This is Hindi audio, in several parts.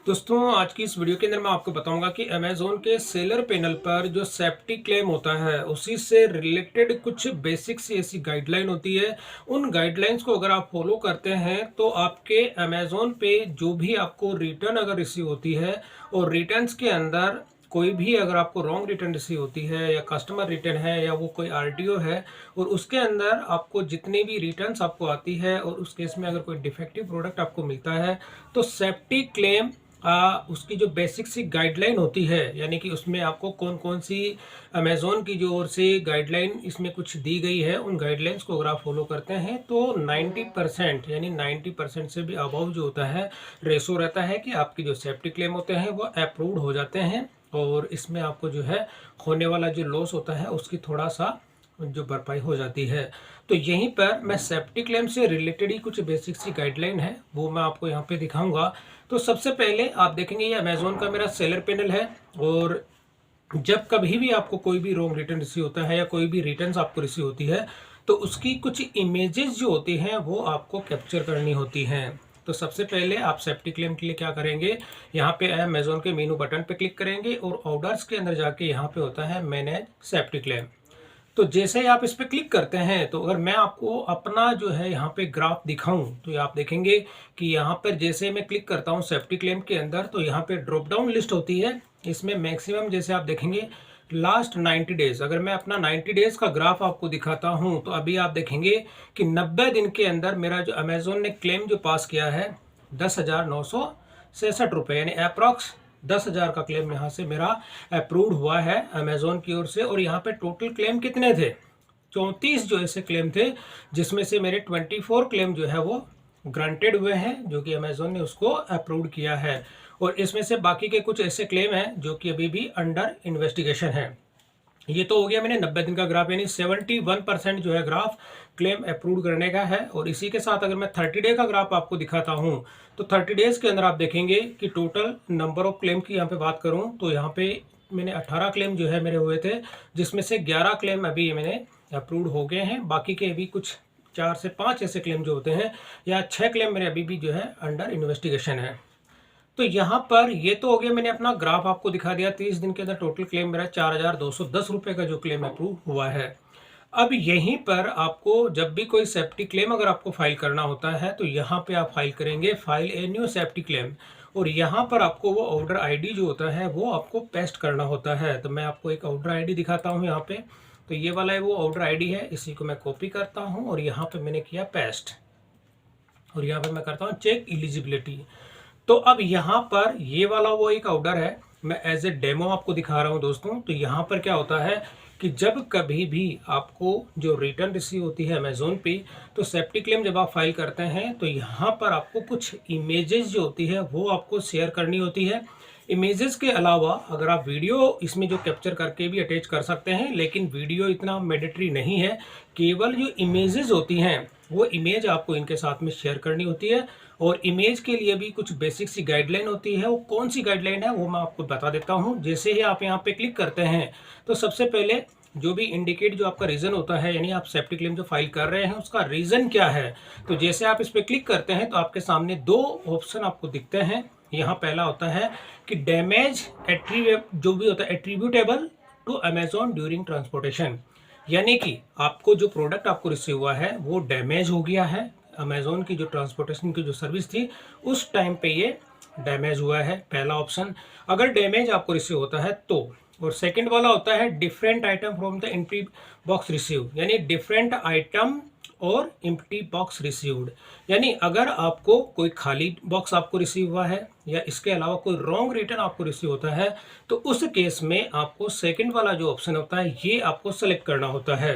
दोस्तों आज की इस वीडियो के अंदर मैं आपको बताऊंगा कि अमेज़न के सेलर पैनल पर जो सेफ्टी क्लेम होता है उसी से रिलेटेड कुछ बेसिक सी ऐसी गाइडलाइन होती है। उन गाइडलाइंस को अगर आप फॉलो करते हैं तो आपके अमेज़न पे जो भी आपको रिटर्न अगर रिसीव होती है और रिटर्न्स के अंदर कोई भी अगर आपको रॉन्ग रिटर्न रिसीव होती है या कस्टमर रिटर्न है या वो कोई आरटीओ है और उसके अंदर आपको जितनी भी रिटर्न्स आपको आती है और उस केस में अगर कोई डिफेक्टिव प्रोडक्ट आपको मिलता है तो सेफ्टी क्लेम उसकी जो बेसिक सी गाइडलाइन होती है, यानी कि उसमें आपको कौन कौन सी अमेज़न की जो ओर से गाइडलाइन इसमें कुछ दी गई है, उन गाइडलाइंस को अगर आप फॉलो करते हैं तो 90% यानी 90% से भी अबव जो होता है रेशो रहता है कि आपकी जो सेफ्टी क्लेम होते हैं वो अप्रूव्ड हो जाते हैं और इसमें आपको जो है होने वाला जो लॉस होता है उसकी थोड़ा सा जो भरपाई हो जाती है। तो यहीं पर मैं सेफ्टी क्लेम से रिलेटेड ही कुछ बेसिक सी गाइडलाइन है वो मैं आपको यहाँ पे दिखाऊंगा। तो सबसे पहले आप देखेंगे ये अमेज़न का मेरा सेलर पैनल है और जब कभी भी आपको कोई भी रॉन्ग रिटर्न रिसीव होता है या कोई भी रिटर्न्स आपको रिसीव होती है तो उसकी कुछ इमेजेस जो होती हैं वो आपको कैप्चर करनी होती हैं। तो सबसे पहले आप सेफ्टी क्लेम के लिए क्या करेंगे, यहाँ पे अमेज़न के मेनू बटन पे क्लिक करेंगे और ऑर्डर्स के अंदर जाके यहाँ पे होता है मैनेज सेफ्टी क्लेम। तो जैसे ही आप इस पे क्लिक करते हैं तो अगर मैं आपको अपना जो है यहाँ पे ग्राफ दिखाऊं तो ये आप देखेंगे कि यहाँ पर जैसे मैं क्लिक करता हूँ सेफ्टी क्लेम के अंदर तो यहाँ पे ड्रॉप डाउन लिस्ट होती है। इसमें मैक्सिमम जैसे आप देखेंगे लास्ट 90 डेज, अगर मैं अपना 90 डेज का ग्राफ आपको दिखाता हूँ तो अभी आप देखेंगे कि 90 दिन के अंदर मेरा जो अमेज़न ने क्लेम जो पास किया है 10,966 रुपये यानी अप्रॉक्स 10,000 का क्लेम यहाँ से मेरा अप्रूव्ड हुआ है अमेज़न की ओर से। और यहाँ पे टोटल क्लेम कितने थे, 34 जो ऐसे क्लेम थे जिसमें से मेरे 24 क्लेम जो है वो ग्रांटेड हुए हैं जो कि अमेज़न ने उसको अप्रूव्ड किया है और इसमें से बाकी के कुछ ऐसे क्लेम हैं जो कि अभी भी अंडर इन्वेस्टिगेशन है। ये तो हो गया मैंने 90 दिन का ग्राफ, यानी 71% जो है ग्राफ क्लेम अप्रूव करने का है। और इसी के साथ अगर मैं 30 डे का ग्राफ आपको दिखाता हूं तो 30 डेज के अंदर आप देखेंगे कि टोटल नंबर ऑफ क्लेम की यहाँ पे बात करूं तो यहाँ पे मैंने 18 क्लेम जो है मेरे हुए थे जिसमें से 11 क्लेम अभी मैंने अप्रूव हो गए हैं। बाकी के अभी कुछ 4 से 5 ऐसे क्लेम जो होते हैं या 6 क्लेम मेरे अभी भी जो है अंडर इन्वेस्टिगेशन है। तो यहाँ पर ये तो हो गया, मैंने अपना ग्राफ आपको दिखा दिया। 30 दिन के अंदर टोटल क्लेम मेरा 4,210 रुपये का जो क्लेम अप्रूव हुआ है। अब यहीं पर आपको जब भी कोई सेफ्टी क्लेम अगर आपको फाइल करना होता है तो यहाँ पे आप फाइल करेंगे file a new safety claim और यहाँ पर आपको वो ऑर्डर आईडी जो होता है वो आपको पेस्ट करना होता है। तो मैं आपको एक ऑर्डर आईडी दिखाता हूँ यहाँ पे। तो ये वाला है वो ऑर्डर आईडी है, इसी को मैं कॉपी करता हूँ और यहाँ पे मैंने किया पेस्ट और यहाँ पे मैं करता हूँ चेक एलिजिबिलिटी। तो अब यहाँ पर ये वाला वो एक ऑर्डर है, मैं एज ए डेमो आपको दिखा रहा हूँ दोस्तों। तो यहाँ पर क्या होता है कि जब कभी भी आपको जो रिटर्न रिसीव होती है अमेज़न पे तो सेफ्टी क्लेम जब आप फाइल करते हैं तो यहाँ पर आपको कुछ इमेजेस जो होती है वो आपको शेयर करनी होती है। इमेजेस के अलावा अगर आप वीडियो इसमें जो कैप्चर करके भी अटैच कर सकते हैं, लेकिन वीडियो इतना मैंडेटरी नहीं है। केवल जो इमेजेस होती हैं वो इमेज आपको इनके साथ में शेयर करनी होती है और इमेज के लिए भी कुछ बेसिक सी गाइडलाइन होती है। वो कौन सी गाइडलाइन है वो मैं आपको बता देता हूँ। जैसे ही आप यहाँ पे क्लिक करते हैं तो सबसे पहले जो भी इंडिकेट जो आपका रीज़न होता है, यानी आप सेफ्टी क्लेम जो फाइल कर रहे हैं उसका रीज़न क्या है। तो जैसे आप इस पर क्लिक करते हैं तो आपके सामने दो ऑप्शन आपको दिखते हैं। यहाँ पहला होता है कि डैमेज जो भी होता है attributable to Amazon during transportation, यानी कि आपको जो प्रोडक्ट आपको रिसीव हुआ है वो डैमेज हो गया है, अमेज़न की जो ट्रांसपोर्टेशन की जो सर्विस थी उस टाइम पे ये डैमेज हुआ है, पहला ऑप्शन अगर डैमेज आपको रिसीव होता है तो। और सेकंड वाला होता है different item from the empty box receive, यानी डिफरेंट आइटम और एम्प्टी बॉक्स रिसीव्ड, यानी अगर आपको कोई खाली बॉक्स आपको रिसीव हुआ है या इसके अलावा कोई रॉन्ग रिटर्न आपको रिसीव होता है तो उस केस में आपको सेकंड वाला जो ऑप्शन होता है ये आपको सेलेक्ट करना होता है।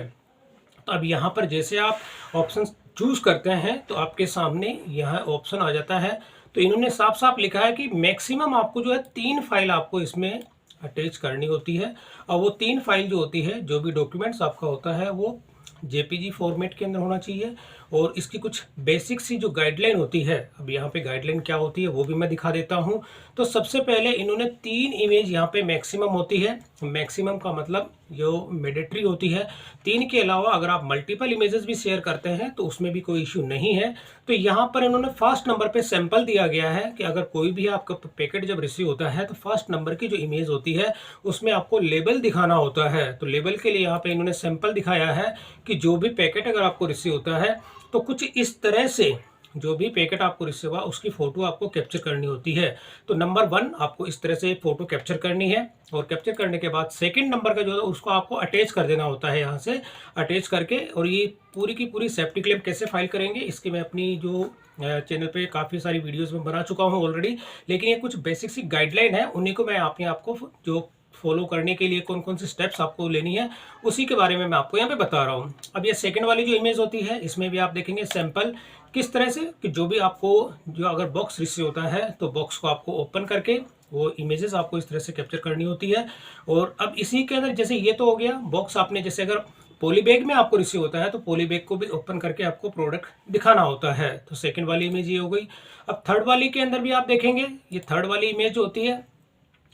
तो अब यहाँ पर जैसे आप ऑप्शन चूज करते हैं तो आपके सामने यह ऑप्शन आ जाता है। तो इन्होंने साफ साफ लिखा है कि मैक्सिमम आपको जो है 3 फाइल आपको इसमें अटैच करनी होती है और वो 3 फाइल जो होती है, जो भी डॉक्यूमेंट्स आपका होता है वो जेपीजी फॉर्मेट के अंदर होना चाहिए और इसकी कुछ बेसिक सी जो गाइडलाइन होती है, अब यहाँ पे गाइडलाइन क्या होती है वो भी मैं दिखा देता हूँ। तो सबसे पहले इन्होंने 3 इमेज यहाँ पे मैक्सिमम होती है। मैक्सिमम का मतलब जो मैंडेटरी होती है। 3 के अलावा अगर आप मल्टीपल इमेजेस भी शेयर करते हैं तो उसमें भी कोई इश्यू नहीं है। तो यहाँ पर इन्होंने फर्स्ट नंबर पे सैंपल दिया गया है कि अगर कोई भी आपका पैकेट जब रिसीव होता है तो फर्स्ट नंबर की जो इमेज होती है उसमें आपको लेबल दिखाना होता है। तो लेबल के लिए यहाँ पे इन्होंने सैंपल दिखाया है कि जो भी पैकेट अगर आपको रिसीव होता है तो कुछ इस तरह से जो भी पैकेट आपको रिसीव हुआ उसकी फोटो आपको कैप्चर करनी होती है। तो नंबर 1 आपको इस तरह से फोटो कैप्चर करनी है और कैप्चर करने के बाद सेकंड नंबर का जो है उसको आपको अटैच कर देना होता है यहाँ से अटैच करके। और ये पूरी की पूरी सेफ्टी क्लेम कैसे फाइल करेंगे इसकी मैं अपनी जो चैनल पे काफ़ी सारी वीडियोस में बना चुका हूँ ऑलरेडी, लेकिन ये कुछ बेसिक सी गाइडलाइन है उन्हीं को मैं आपको जो फॉलो करने के लिए कौन कौन से स्टेप्स आपको लेनी है उसी के बारे में मैं आपको यहाँ पे बता रहा हूँ। अब ये सेकंड वाली जो इमेज होती है इसमें भी आप देखेंगे सैंपल किस तरह से कि जो भी आपको जो अगर बॉक्स रिसीव होता है तो बॉक्स को आपको ओपन करके वो इमेजेस आपको इस तरह से कैप्चर करनी होती है। और अब इसी के अंदर जैसे ये तो हो गया बॉक्स, आपने जैसे अगर पॉली बैग में आपको रिसीव होता है तो पॉली बैग को भी ओपन करके आपको प्रोडक्ट दिखाना होता है। तो सेकंड वाली इमेज ये हो गई। अब थर्ड वाली के अंदर भी आप देखेंगे ये थर्ड वाली इमेज होती है।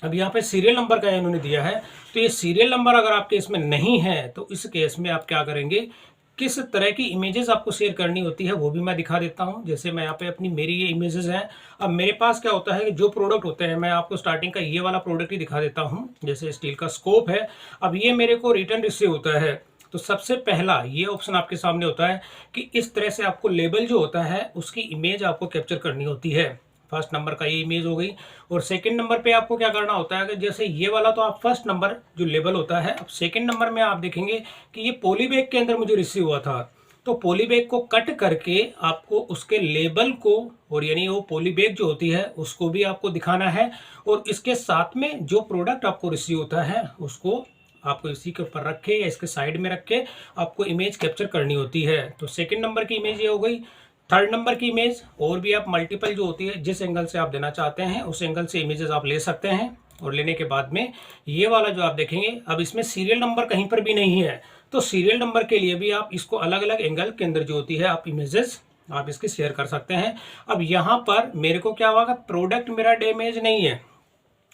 अब यहाँ पे सीरियल नंबर का इन्होंने दिया है, तो ये सीरियल नंबर अगर आपके इसमें नहीं है तो इस केस में आप क्या करेंगे, किस तरह की इमेजेस आपको शेयर करनी होती है वो भी मैं दिखा देता हूँ। जैसे मैं यहाँ पे अपनी मेरी ये इमेजेस हैं। अब मेरे पास क्या होता है कि जो प्रोडक्ट होते हैं मैं आपको स्टार्टिंग का ये वाला प्रोडक्ट ही दिखा देता हूँ। जैसे स्टील का स्कोप है, अब ये मेरे को रिटर्न रिसीव होता है तो सबसे पहला ये ऑप्शन आपके सामने होता है कि इस तरह से आपको लेबल जो होता है उसकी इमेज आपको कैप्चर करनी होती है। फर्स्ट नंबर का ये इमेज हो गई। और सेकंड नंबर पे आपको क्या करना होता है कि जैसे ये वाला तो आप फर्स्ट नंबर जो लेबल होता है, अब सेकंड नंबर में आप देखेंगे कि ये पॉली बैग के अंदर मुझे रिसीव हुआ था तो पॉली बैग को कट करके आपको उसके लेबल को और यानी वो पॉली बैग जो होती है उसको भी आपको दिखाना है और इसके साथ में जो प्रोडक्ट आपको रिसीव होता है उसको आपको इसी के ऊपर रख के या इसके साइड में रख के आपको इमेज कैप्चर करनी होती है। तो सेकंड नंबर की इमेज ये हो गई। थर्ड नंबर की इमेज और भी आप मल्टीपल जो होती है जिस एंगल से आप देना चाहते हैं उस एंगल से इमेजेस आप ले सकते हैं। और लेने के बाद में ये वाला जो आप देखेंगे अब इसमें सीरियल नंबर कहीं पर भी नहीं है तो सीरियल नंबर के लिए भी आप इसको अलग अलग एंगल के अंदर जो होती है आप इमेजेस आप इसकी शेयर कर सकते हैं। अब यहाँ पर मेरे को क्या हुआ, प्रोडक्ट मेरा डैमेज नहीं है,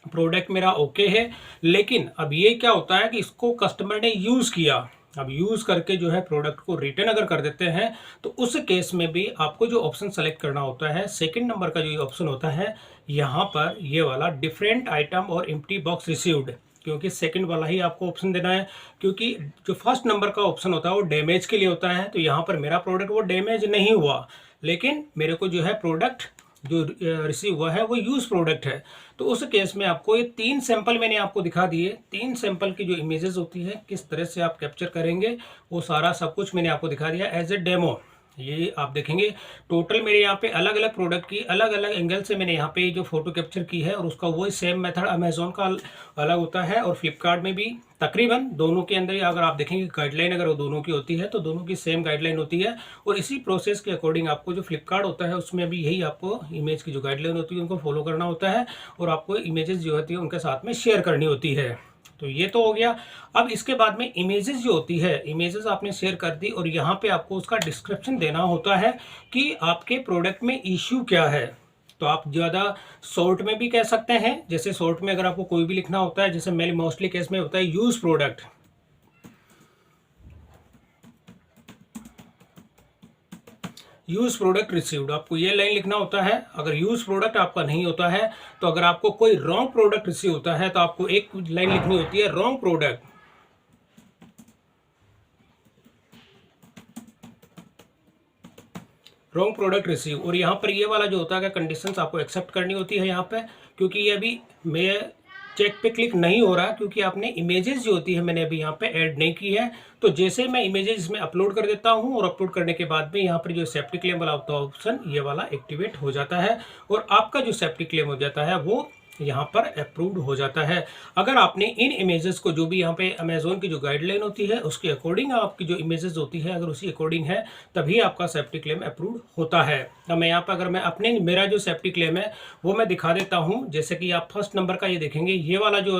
प्रोडक्ट मेरा ओके है, लेकिन अब ये क्या होता है कि इसको कस्टमर ने यूज़ किया। अब यूज़ करके जो है प्रोडक्ट को रिटर्न अगर कर देते हैं तो उस केस में भी आपको जो ऑप्शन सेलेक्ट करना होता है सेकंड नंबर का जो ऑप्शन होता है यहाँ पर ये वाला डिफरेंट आइटम और एम्प्टी बॉक्स रिसीव्ड, क्योंकि सेकंड वाला ही आपको ऑप्शन देना है क्योंकि जो फर्स्ट नंबर का ऑप्शन होता है वो डैमेज के लिए होता है। तो यहाँ पर मेरा प्रोडक्ट वो डैमेज नहीं हुआ, लेकिन मेरे को जो है प्रोडक्ट जो रिसीव हुआ है वो यूज प्रोडक्ट है। तो उस केस में आपको ये 3 सैंपल मैंने आपको दिखा दिए। 3 सैंपल की जो इमेजेस होती है किस तरह से आप कैप्चर करेंगे वो सारा सब कुछ मैंने आपको दिखा दिया एज ए डेमो। ये आप देखेंगे टोटल मेरे यहाँ पे अलग अलग प्रोडक्ट की अलग अलग एंगल से मैंने यहाँ पे जो फोटो कैप्चर की है और उसका वही सेम मेथड अमेजोन का अलग होता है और फ्लिपकार्ट में भी तकरीबन दोनों के अंदर अगर आप देखेंगे गाइडलाइन अगर वो दोनों की होती है तो दोनों की सेम गाइडलाइन होती है। और इसी प्रोसेस के अकॉर्डिंग आपको जो फ्लिपकार्ट होता है उसमें भी यही आपको इमेज की जो गाइडलाइन होती है उनको फॉलो करना होता है और आपको इमेजेस जो होती है उनके साथ में शेयर करनी होती है। तो ये तो हो गया। अब इसके बाद में इमेजेस जो होती है इमेजेस आपने शेयर कर दी और यहाँ पे आपको उसका डिस्क्रिप्शन देना होता है कि आपके प्रोडक्ट में इश्यू क्या है। तो आप ज़्यादा शॉर्ट में भी कह सकते हैं, जैसे शॉर्ट में अगर आपको कोई भी लिखना होता है, जैसे मेरे मोस्टली केस में होता है use product, use product received, आपको ये लाइन लिखना होता है। अगर यूज प्रोडक्ट आपका नहीं होता है तो अगर आपको कोई रॉन्ग प्रोडक्ट रिसीव होता है तो आपको एक लाइन लिखनी होती है wrong product, wrong product receive. और यहाँ पर ये वाला जो होता है कंडीशंस आपको एक्सेप्ट करनी होती है यहाँ पे, क्योंकि ये अभी मैं चेक पे क्लिक नहीं हो रहा क्योंकि आपने इमेजेस जो होती है मैंने अभी यहाँ पे ऐड नहीं की है। तो जैसे मैं इमेजेस इसमें अपलोड कर देता हूँ और अपलोड करने के बाद में यहाँ पर जो सेफ्टी क्लेम वाला होता है ऑप्शन ये वाला एक्टिवेट हो जाता है और आपका जो सेफ्टी क्लेम हो जाता है वो यहाँ पर अप्रूव्ड हो जाता है। अगर आपने इन इमेजेस को जो भी यहाँ पे अमेजोन की जो गाइडलाइन होती है उसके अकॉर्डिंग आपकी जो इमेजेस होती है अगर उसी अकॉर्डिंग है तभी आपका सेफ्टी क्लेम अप्रूव्ड होता है। अब मैं यहाँ पर अगर मैं अपने मेरा जो सेफ्टी क्लेम है वो मैं दिखा देता हूँ। जैसे कि आप फर्स्ट नंबर का ये देखेंगे ये वाला जो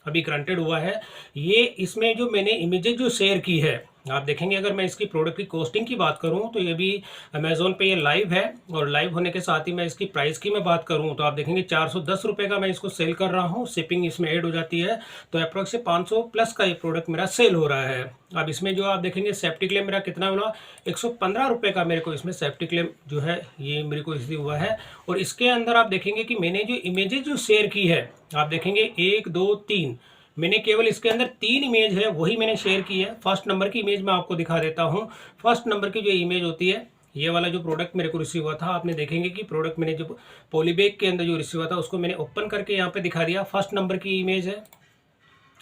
अभी ग्रांटेड हुआ है ये इसमें जो मैंने इमेजेस जो शेयर की है आप देखेंगे अगर मैं इसकी प्रोडक्ट की कॉस्टिंग की बात करूं तो ये भी अमेज़ोन पे ये लाइव है, और लाइव होने के साथ ही मैं इसकी प्राइस की मैं बात करूं तो आप देखेंगे 410 रुपये का मैं इसको सेल कर रहा हूं, शिपिंग इसमें ऐड हो जाती है, तो अप्रोक्स 500 प्लस का ये प्रोडक्ट मेरा सेल हो रहा है। अब इसमें जो आप देखेंगे सेफ्टी क्लेम मेरा कितना बना, 115 रुपये का मेरे को इसमें सेफ्टी क्लेम जो है ये मेरे को रिसीव हुआ है। और इसके अंदर आप देखेंगे कि मैंने जो इमेजेस जो शेयर की है, आप देखेंगे 1 2 3, मैंने केवल इसके अंदर 3 इमेज है वही मैंने शेयर की है। फर्स्ट नंबर की इमेज मैं आपको दिखा देता हूँ। फर्स्ट नंबर की जो इमेज होती है, ये वाला जो प्रोडक्ट मेरे को रिसीव हुआ था, आपने देखेंगे कि प्रोडक्ट मैंने जो पॉलीबैग के अंदर जो रिसीव हुआ था उसको मैंने ओपन करके यहाँ पे दिखा दिया। फर्स्ट नंबर की इमेज है,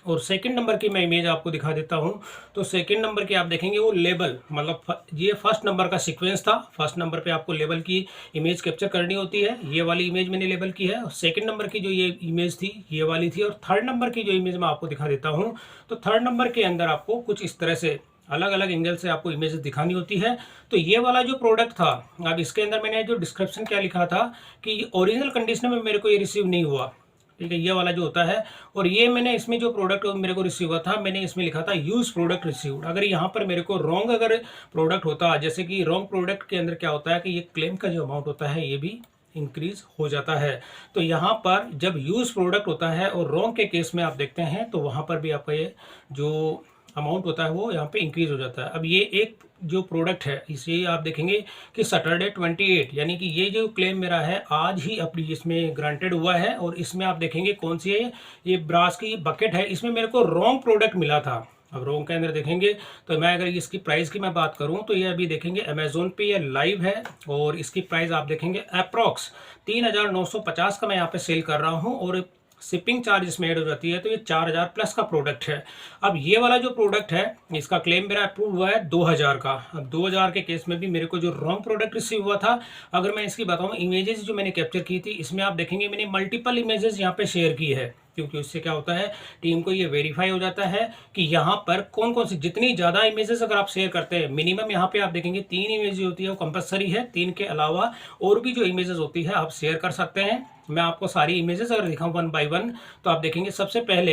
और सेकंड नंबर की मैं इमेज आपको दिखा देता हूं। तो सेकंड नंबर की आप देखेंगे वो लेबल, मतलब ये फर्स्ट नंबर का सीक्वेंस था। फर्स्ट नंबर पे आपको लेबल की इमेज कैप्चर करनी होती है, ये वाली इमेज मैंने लेबल की है। और सेकंड नंबर की जो ये इमेज थी ये वाली थी, और थर्ड नंबर की जो इमेज मैं आपको दिखा देता हूँ। तो थर्ड नंबर के अंदर आपको कुछ इस तरह से अलग अलग एंगल से आपको इमेजेस दिखानी होती है। तो ये वाला जो प्रोडक्ट था, अब इसके अंदर मैंने जो डिस्क्रिप्शन क्या लिखा था कि ओरिजिनल कंडीशन में मेरे को ये रिसीव नहीं हुआ, ठीक है, ये वाला जो होता है। और ये मैंने इसमें जो प्रोडक्ट मेरे को रिसीव हुआ था, मैंने इसमें लिखा था यूज प्रोडक्ट रिसीव्ड। अगर यहाँ पर मेरे को रॉन्ग अगर प्रोडक्ट होता, जैसे कि रॉन्ग प्रोडक्ट के अंदर क्या होता है कि ये क्लेम का जो अमाउंट होता है ये भी इंक्रीज हो जाता है। तो यहाँ पर जब यूज प्रोडक्ट होता है और रॉन्ग के केस में आप देखते हैं तो वहाँ पर भी आपका ये जो अमाउंट होता है वो यहाँ पे इंक्रीज हो जाता है। अब ये एक जो प्रोडक्ट है इसे आप देखेंगे कि सैटरडे 28, यानी कि ये जो क्लेम मेरा है आज ही अपनी इसमें ग्रांटेड हुआ है। और इसमें आप देखेंगे कौन सी है, ये ब्रास की बकेट है, इसमें मेरे को रॉन्ग प्रोडक्ट मिला था। अब रॉन्ग के अंदर देखेंगे तो मैं अगर इसकी प्राइस की मैं बात करूं तो ये अभी देखेंगे अमेजोन पे ये लाइव है, और इसकी प्राइस आप देखेंगे अप्रॉक्स 3950 का मैं यहाँ पे सेल कर रहा हूँ, और शिपिंग चार्ज इसमें ऐड हो जाती है, तो ये 4000 प्लस का प्रोडक्ट है। अब ये वाला जो प्रोडक्ट है इसका क्लेम मेरा अप्रूव हुआ है 2000 का। अब 2000 के केस में भी मेरे को जो रॉन्ग प्रोडक्ट रिसीव हुआ था, अगर मैं इसकी बताऊं इमेजेस जो मैंने कैप्चर की थी, इसमें आप देखेंगे मैंने मल्टीपल इमेजेस यहाँ पे शेयर की है, क्योंकि उससे क्या होता है टीम को ये वेरीफाई हो जाता है कि यहाँ पर कौन कौन सी, जितनी ज़्यादा इमेजेस अगर आप शेयर करते हैं, मिनिमम यहाँ पे आप देखेंगे 3 इमेज होती है वो कंपलसरी है, 3 के अलावा और भी जो इमेजेस होती है आप शेयर कर सकते हैं। मैं आपको सारी इमेजेस अगर दिखाऊं 1 बाय 1 तो आप देखेंगे सबसे पहले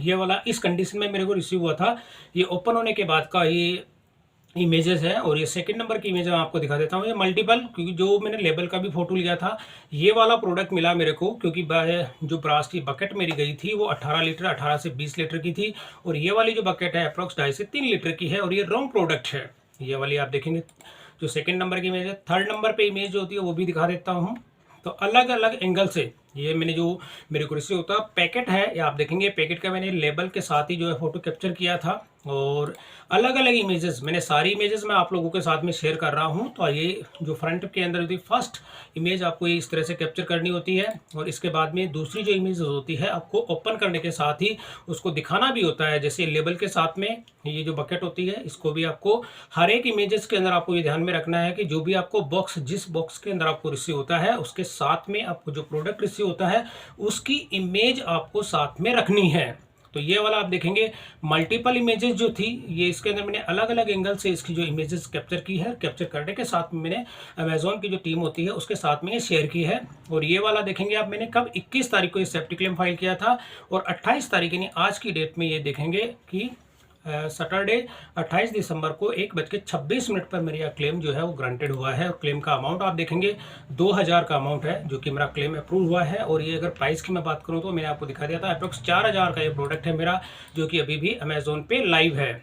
ये वाला इस कंडीशन में मेरे को रिसीव हुआ था, ये ओपन होने के बाद का ये इमेजेस है। और ये सेकंड नंबर की इमेज मैं आपको दिखा देता हूँ, ये मल्टीपल, क्योंकि जो मैंने लेबल का भी फोटो लिया था ये वाला प्रोडक्ट मिला मेरे को, क्योंकि जो ब्रास की बकेट मेरी गई थी वो 18 लीटर 18 से 20 लीटर की थी, और ये वाली जो बकेट है अप्रॉक्स 2.5 से 3 लीटर की है, और ये रॉन्ग प्रोडक्ट है। ये वाली आप देखेंगे जो सेकेंड नंबर की इमेज है। थर्ड नंबर पर इमेज जो होती है वो भी दिखा देता हूँ। तो अलग अलग एंगल से ये मैंने जो मेरे को रिसीव होता पैकेट है, या आप देखेंगे पैकेट का मैंने लेबल के साथ ही जो है फोटो कैप्चर किया था, और अलग अलग इमेजेस मैंने सारी इमेजेस मैं आप लोगों के साथ में शेयर कर रहा हूं। तो ये जो फ्रंट के अंदर होती है फर्स्ट इमेज आपको ये इस तरह से कैप्चर करनी होती है, और इसके बाद में दूसरी जो इमेज होती है आपको ओपन करने के साथ ही उसको दिखाना भी होता है, जैसे लेबल के साथ में ये जो बकेट होती है इसको भी आपको हर एक इमेजेस के अंदर आपको ये ध्यान में रखना है कि जो भी आपको बॉक्स, जिस बॉक्स के अंदर आपको रिसीव होता है उसके साथ में आपको जो प्रोडक्ट रिसीव होता है उसकी इमेज आपको साथ में रखनी है। तो ये वाला आप देखेंगे मल्टीपल इमेजेस जो थी ये इसके अंदर मैंने अलग अलग एंगल से इसकी जो इमेजेस कैप्चर की है, कैप्चर करने के साथ में मैंने अमेजोन की जो टीम होती है उसके साथ में ये शेयर की है। और ये वाला देखेंगे आप, मैंने कब 21 तारीख को ये सेफ्टी क्लेम फाइल किया था, और 28 तारीख यानी आज की डेट में ये देखेंगे कि सैटरडे 28 दिसंबर को 1:26 पर मेरा क्लेम जो है वो ग्रांटेड हुआ है। और क्लेम का अमाउंट आप देखेंगे 2000 का अमाउंट है जो कि मेरा क्लेम अप्रूव हुआ है। और ये अगर प्राइस की मैं बात करूं तो मैंने आपको दिखा दिया था अप्रोक्स 4000 का ये प्रोडक्ट है मेरा, जो कि अभी भी अमेजोन पे लाइव है।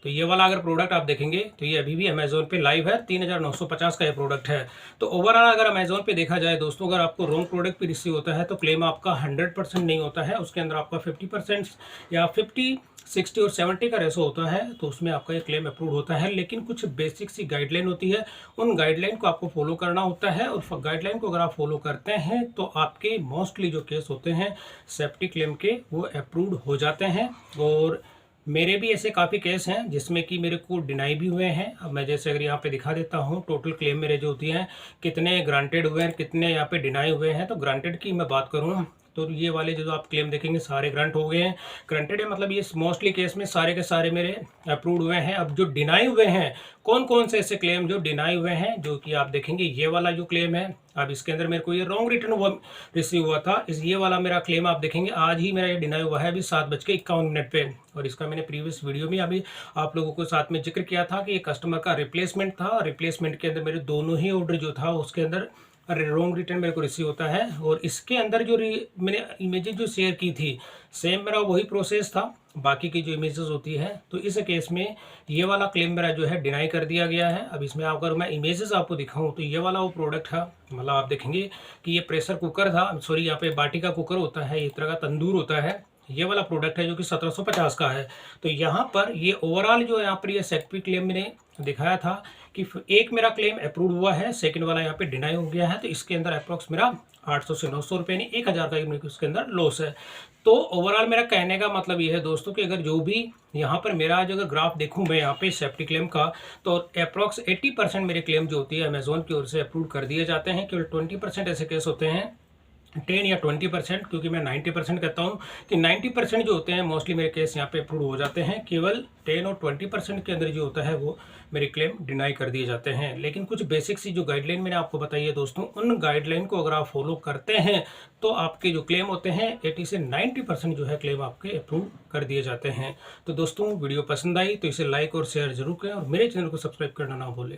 तो ये वाला अगर प्रोडक्ट आप देखेंगे तो ये अभी भी अमेजोन पे लाइव है, 3950 का ये प्रोडक्ट है। तो ओवरऑल अगर अमेजोन पे देखा जाए दोस्तों, अगर आपको रॉन्ग प्रोडक्ट भी रिसीव होता है तो क्लेम आपका 100% नहीं होता है, उसके अंदर आपका 50% या 50, 60 और 70 का रेशो होता है, तो उसमें आपका ये क्लेम अप्रूव होता है। लेकिन कुछ बेसिक सी गाइडलाइन होती है, उन गाइडलाइन को आपको फॉलो करना होता है, और गाइडलाइन को अगर आप फॉलो करते हैं तो आपके मोस्टली जो केस होते हैं सेफ्टी क्लेम के वो अप्रूव्ड हो जाते हैं। और मेरे भी ऐसे काफ़ी केस हैं जिसमें कि मेरे को डिनाई भी हुए हैं। अब मैं जैसे अगर यहाँ पे दिखा देता हूँ टोटल क्लेम मेरे जो होती हैं कितने ग्रांटेड हुए हैं, कितने यहाँ पे डिनाई हुए हैं। तो ग्रांटेड की मैं बात करूँ तो ये वाले जो आप क्लेम देखेंगे सारे ग्रांट हो गए हैं, ग्रांटेड है, मतलब ये मोस्टली केस में सारे के सारे मेरे अप्रूव्ड हुए हैं। अब जो डिनाई हुए हैं, कौन कौन से ऐसे क्लेम जो डिनाई हुए हैं, जो कि आप देखेंगे ये वाला जो क्लेम है, अब इसके अंदर मेरे को ये रॉन्ग रिटर्न हुआ रिसीव हुआ था, इस ये वाला मेरा क्लेम आप देखेंगे आज ही मेरा ये डिनाई हुआ है, अभी 7:51 पे। और इसका मैंने प्रीवियस वीडियो में अभी आप लोगों को साथ में जिक्र किया था कि ये कस्टमर का रिप्लेसमेंट था, रिप्लेसमेंट के अंदर मेरे दोनों ही ऑर्डर जो था उसके अंदर रॉन्ग रिटर्न मेरे को रिसीव होता है। और इसके अंदर जो मैंने इमेजेस जो शेयर की थी, सेम मेरा वही प्रोसेस था, बाकी की जो इमेजेस होती है। तो इस केस में ये वाला क्लेम मेरा जो है डिनाई कर दिया गया है। अब इसमें अगर मैं इमेजेस आपको दिखाऊं तो ये वाला वो प्रोडक्ट है, मतलब आप देखेंगे कि ये प्रेशर कुकर था, सॉरी यहाँ पे बाटी का कुकर होता है, एक तरह का तंदूर होता है, ये वाला प्रोडक्ट है जो कि 1750 का है। तो यहाँ पर ये ओवरऑल जो यहाँ पर ये सेक्पी क्लेम मैंने दिखाया था कि एक मेरा क्लेम अप्रूव हुआ है, सेकंड वाला यहाँ पे डिनाई हो गया है। तो इसके अंदर अप्रॉक्स मेरा 800 से 900 रुपये नहीं 1000 का मेरे को इसके अंदर लॉस है। तो ओवरऑल मेरा कहने का मतलब ये है दोस्तों कि अगर जो भी यहाँ पर मेरा जो अगर ग्राफ देखूँ मैं यहाँ पे सेफ्टी क्लेम का, तो अप्रॉक्स 80% मेरे क्लेम जो होती है अमेजोन की ओर से अप्रूव कर दिए जाते हैं। केवल 20% ऐसे केस होते हैं, 10 या 20%, क्योंकि मैं 90% कहता हूँ कि 90% जो होते हैं मोस्टली मेरे केस यहाँ पे अप्रूव हो जाते हैं। केवल 10 और 20% के अंदर जो होता है वो मेरे क्लेम डिनाई कर दिए जाते हैं। लेकिन कुछ बेसिक सी जो गाइडलाइन मैंने आपको बताई है दोस्तों, उन गाइडलाइन को अगर आप फॉलो करते हैं तो आपके जो क्लेम होते हैं 80 से 90% जो है क्लेम आपके अप्रूव कर दिए जाते हैं। तो दोस्तों वीडियो पसंद आई तो इसे लाइक और शेयर जरूर करें और मेरे चैनल को सब्सक्राइब करना ना भूलें।